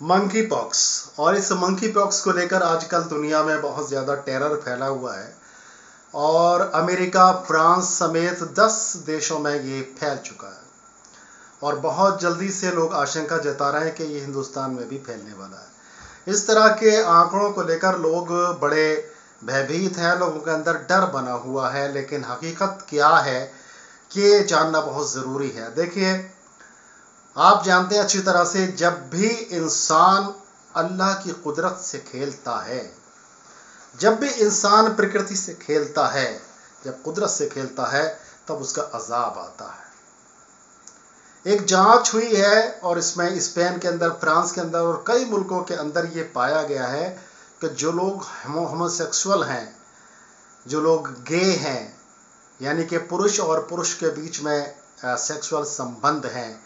Monkey pox. और इस monkey pox को लेकर आजकल दुनिया में बहुत ज़्यादा टेरर फैला हुआ है और अमेरिका, फ्रांस समेत 10 देशों में ये फैल चुका है और बहुत जल्दी से लोग आशंका जता रहे हैं कि ये हिंदुस्तान में भी फैलने वाला है। इस तरह के आंकड़ों को लेकर लोग बड़े भयभीत हैं, लोगों के अंदर डर बना हुआ है, लेकिन हकीकत क्या है ये जानना बहुत ज़रूरी है। देखिए, आप जानते हैं अच्छी तरह से, जब भी इंसान अल्लाह की कुदरत से खेलता है, जब भी इंसान प्रकृति से खेलता है, जब कुदरत से खेलता है, तब उसका अजाब आता है। एक जांच हुई है और इसमें स्पेन के अंदर, फ्रांस के अंदर और कई मुल्कों के अंदर ये पाया गया है कि जो लोग होमोसेक्सुअल हैं, जो लोग गे हैं, यानी कि पुरुष और पुरुष के बीच में सेक्सुअल संबंध हैं,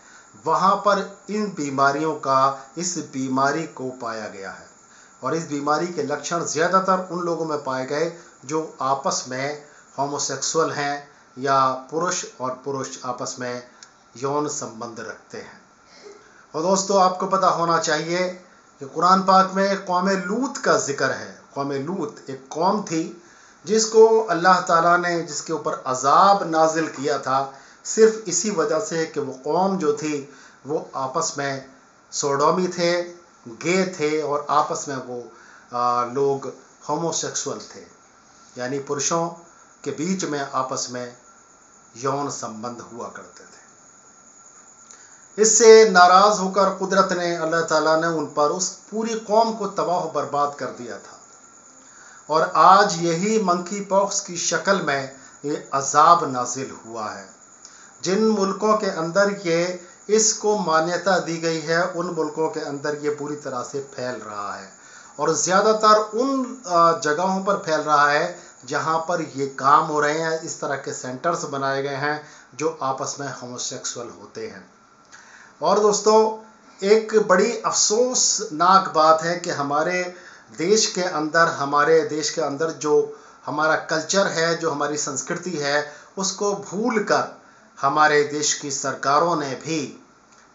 वहाँ पर इन बीमारियों का, इस बीमारी को पाया गया है। और इस बीमारी के लक्षण ज़्यादातर उन लोगों में पाए गए जो आपस में होमोसेक्सुअल हैं या पुरुष और पुरुष आपस में यौन संबंध रखते हैं। और दोस्तों, आपको पता होना चाहिए कि कुरान पाक में कौम लूत का जिक्र है। कौम लूत एक कौम थी जिसको अल्लाह ताला ने, जिसके ऊपर अजाब नाजिल किया था सिर्फ इसी वजह से कि वो कौम जो थी वो आपस में सोडोमी थे, गे थे और आपस में वो लोग होमोसेक्सुअल थे, यानी पुरुषों के बीच में आपस में यौन संबंध हुआ करते थे। इससे नाराज़ होकर कुदरत ने, अल्लाह ताला ने उन पर, उस पूरी कौम को तबाह बर्बाद कर दिया था। और आज यही मंकी पॉक्स की शक्ल में ये अजाब नाजिल हुआ है। जिन मुल्कों के अंदर ये इसको मान्यता दी गई है, उन मुल्कों के अंदर ये पूरी तरह से फैल रहा है और ज़्यादातर उन जगहों पर फैल रहा है जहाँ पर ये काम हो रहे हैं। इस तरह के सेंटर्स बनाए गए हैं जो आपस में होमोसेक्सुअल होते हैं। और दोस्तों, एक बड़ी अफसोसनाक बात है कि हमारे देश के अंदर जो हमारा कल्चर है, जो हमारी संस्कृति है, उसको भूलकर हमारे देश की सरकारों ने भी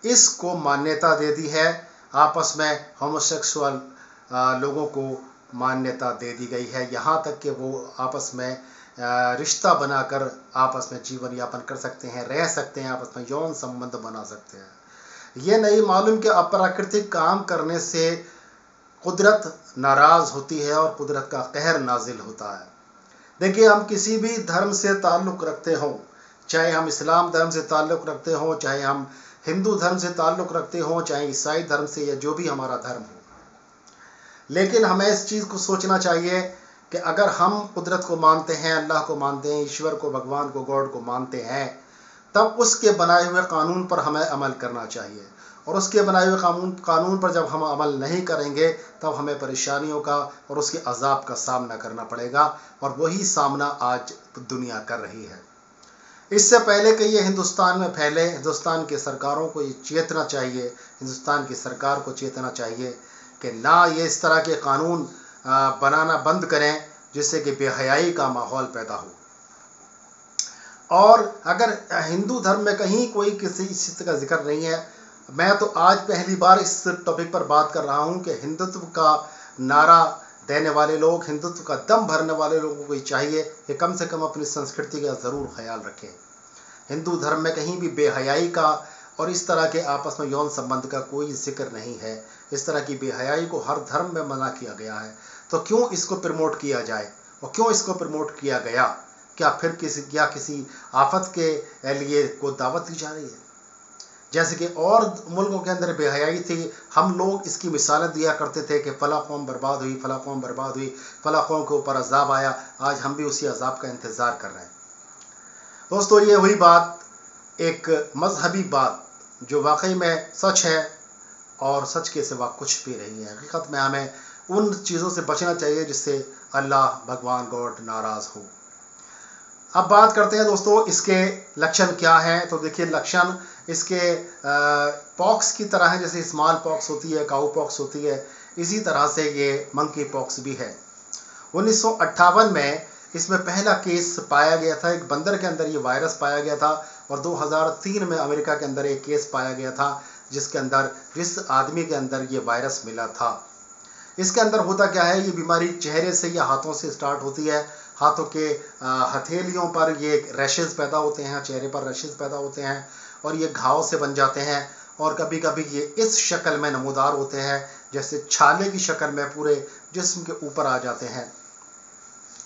इसको मान्यता दे दी है। आपस में होमोसेक्सुअल लोगों को मान्यता दे दी गई है, यहाँ तक कि वो आपस में रिश्ता बनाकर आपस में जीवन यापन कर सकते हैं, रह सकते हैं, आपस में यौन संबंध बना सकते हैं। ये नहीं मालूम कि अप्राकृतिक काम करने से कुदरत नाराज़ होती है और कुदरत का कहर नाजिल होता है। देखिए, हम किसी भी धर्म से ताल्लुक़ रखते हों, चाहे हम इस्लाम धर्म से ताल्लुक़ रखते हों, चाहे हम हिंदू धर्म से ताल्लुक़ रखते हों, चाहे ईसाई धर्म से, या जो भी हमारा धर्म हो, लेकिन हमें इस चीज़ को सोचना चाहिए कि अगर हम कुदरत को मानते हैं, अल्लाह को मानते हैं, ईश्वर को, भगवान को, गॉड को मानते हैं, तब उसके बनाए हुए कानून पर हमें अमल करना चाहिए। और उसके बनाए हुए कानून पर जब हम अमल नहीं करेंगे तब हमें परेशानियों का और उसके अजाब का सामना करना पड़ेगा, और वही सामना आज दुनिया कर रही है। इससे पहले कि ये हिंदुस्तान में फैले, हिंदुस्तान की सरकारों को ये चेतना चाहिए, हिंदुस्तान की सरकार को चेतना चाहिए कि ना ये इस तरह के कानून बनाना बंद करें जिससे कि बेहयाई का माहौल पैदा हो। और अगर हिंदू धर्म में कहीं कोई किसी चीज़ का जिक्र नहीं है, मैं तो आज पहली बार इस टॉपिक पर बात कर रहा हूँ कि हिंदुत्व का नारा देने वाले लोग, हिंदुत्व का दम भरने वाले लोगों को चाहिए कि कम से कम अपनी संस्कृति का ज़रूर ख्याल रखें। हिंदू धर्म में कहीं भी बेहयाई का और इस तरह के आपस में यौन संबंध का कोई जिक्र नहीं है। इस तरह की बेहयाई को हर धर्म में मना किया गया है, तो क्यों इसको प्रमोट किया जाए? और क्यों इसको प्रमोट किया गया? क्या फिर किसी आफत के लिए को दावत दी जा रही है? जैसे कि और मुल्कों के अंदर बेहयाई थी, हम लोग इसकी मिसालें दिया करते थे कि फला कौम बर्बाद हुई, फला कौम बर्बाद हुई, फला कौम के ऊपर अजाब आया। आज हम भी उसी अजाब का इंतज़ार कर रहे हैं। दोस्तों, ये हुई बात, एक मजहबी बात जो वाकई में सच है और सच के सिवा कुछ भी नहीं है। हकीकत में हमें उन चीज़ों से बचना चाहिए जिससे अल्लाह, भगवान, गॉड नाराज़ हो। अब बात करते हैं दोस्तों, इसके लक्षण क्या हैं। तो देखिए, लक्षण इसके पॉक्स की तरह है, जैसे स्मॉल पॉक्स होती है, काऊ पॉक्स होती है, इसी तरह से ये मंकी पॉक्स भी है। 1958 में इसमें पहला केस पाया गया था, एक बंदर के अंदर ये वायरस पाया गया था, और 2003 में अमेरिका के अंदर एक केस पाया गया था जिस आदमी के अंदर ये वायरस मिला था। इसके अंदर होता क्या है, ये बीमारी चेहरे से या हाथों से स्टार्ट होती है। हाथों के हथेलियों पर ये रैशेज़ पैदा होते हैं, चेहरे पर रैशेज़ पैदा होते हैं और ये घाव से बन जाते हैं। और कभी कभी ये इस शक्ल में नमूदार होते हैं, जैसे छाले की शक्ल में पूरे जिस्म के ऊपर आ जाते हैं।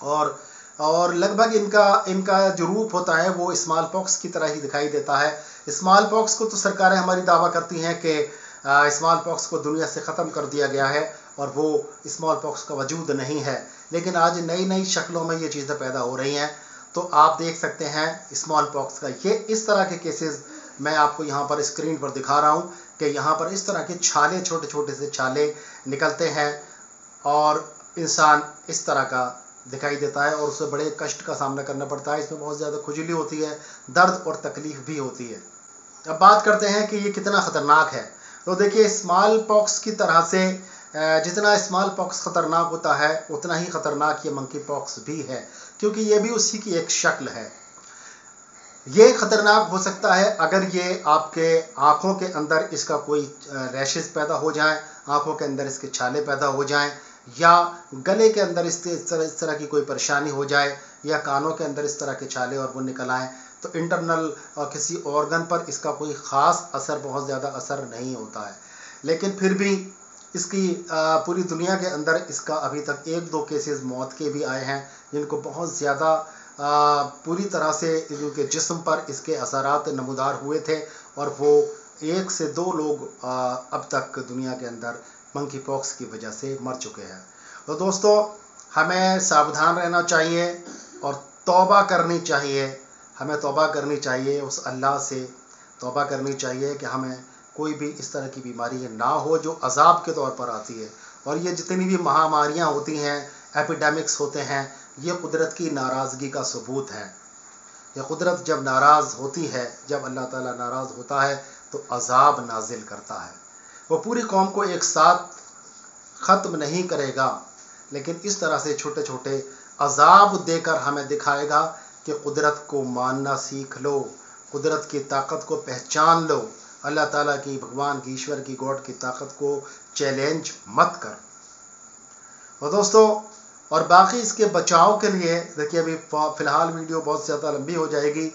और लगभग इनका जो रूप होता है वो स्मॉल पॉक्स की तरह ही दिखाई देता है। स्मॉल पॉक्स को तो सरकारें हमारी दावा करती हैं कि स्मॉल पॉक्स को दुनिया से ख़त्म कर दिया गया है और वो स्मॉल पॉक्स का वजूद नहीं है, लेकिन आज नई नई शक्लों में ये चीज़ें पैदा हो रही हैं। तो आप देख सकते हैं स्मॉल पॉक्स का ये इस तरह के केसेस मैं आपको यहाँ पर स्क्रीन पर दिखा रहा हूँ कि यहाँ पर इस तरह के छाले, छोटे छोटे से छाले निकलते हैं और इंसान इस तरह का दिखाई देता है और उसे बड़े कष्ट का सामना करना पड़ता है। इसमें बहुत ज़्यादा खुजली होती है, दर्द और तकलीफ़ भी होती है। अब बात करते हैं कि ये कितना ख़तरनाक है। तो देखिए, स्मॉल पॉक्स की तरह से जितना स्मॉल पॉक्स ख़तरनाक होता है उतना ही ख़तरनाक ये मंकी पॉक्स भी है, क्योंकि ये भी उसी की एक शक्ल है। ये ख़तरनाक हो सकता है अगर ये आपके आँखों के अंदर इसका कोई रैशेज़ पैदा हो जाए, आँखों के अंदर इसके छाले पैदा हो जाएं, या गले के अंदर इस तरह की कोई परेशानी हो जाए, या कानों के अंदर इस तरह के छाले और वो निकल आएँ। तो इंटरनल किसी ऑर्गन पर इसका कोई ख़ास असर, बहुत ज़्यादा असर नहीं होता है। लेकिन फिर भी इसकी पूरी दुनिया के अंदर इसका अभी तक 1-2 केसेस मौत के भी आए हैं, जिनको बहुत ज़्यादा पूरी तरह से इनके जिस्म पर इसके असरात नमूदार हुए थे और वो 1 से 2 लोग अब तक दुनिया के अंदर मंकी पॉक्स की वजह से मर चुके हैं। तो दोस्तों, हमें सावधान रहना चाहिए और तौबा करनी चाहिए। हमें तौबा करनी चाहिए, उस अल्लाह से तौबा करनी चाहिए कि हमें कोई भी इस तरह की बीमारी ना हो जो अज़ाब के तौर पर आती है। और ये जितनी भी महामारियाँ होती हैं, एपिडेमिक्स होते हैं, ये कुदरत की नाराज़गी का सबूत है। ये कुदरत जब नाराज़ होती है, जब अल्लाह ताला नाराज़ होता है तो अज़ाब नाजिल करता है। वो पूरी कौम को एक साथ ख़त्म नहीं करेगा, लेकिन इस तरह से छोटे छोटे अज़ाब देकर हमें दिखाएगा कि कुदरत को मानना सीख लो, कुदरत की ताकत को पहचान लो, अल्लाह ताला की, भगवान की, ईश्वर की, गॉड की ताकत को चैलेंज मत कर। और दोस्तों, और बाकी इसके बचाव के लिए देखिए, अभी फ़िलहाल वीडियो बहुत ज़्यादा लंबी हो जाएगी।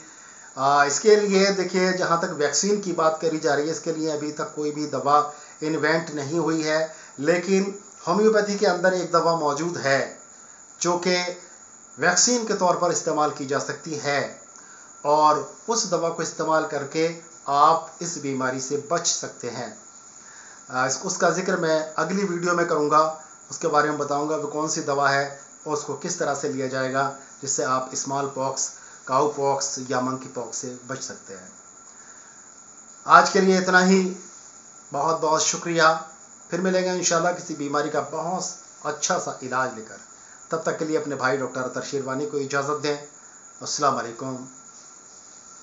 इसके लिए देखिए, जहाँ तक वैक्सीन की बात करी जा रही है, इसके लिए अभी तक कोई भी दवा इन्वेंट नहीं हुई है, लेकिन होम्योपैथी के अंदर एक दवा मौजूद है जो कि वैक्सीन के तौर पर इस्तेमाल की जा सकती है, और उस दवा को इस्तेमाल करके आप इस बीमारी से बच सकते हैं। उसका ज़िक्र मैं अगली वीडियो में करूँगा, उसके बारे में बताऊँगा वो कौन सी दवा है और उसको किस तरह से लिया जाएगा जिससे आप स्मॉल पॉक्स, काऊ पॉक्स या मंकी पॉक्स से बच सकते हैं। आज के लिए इतना ही, बहुत बहुत शुक्रिया। फिर मिलेंगे इंशाल्लाह किसी बीमारी का बहुत अच्छा सा इलाज लेकर। तब तक के लिए अपने भाई डॉक्टर अतर शेरवानी को इजाज़त दें। अस्सलाम वालेकुम।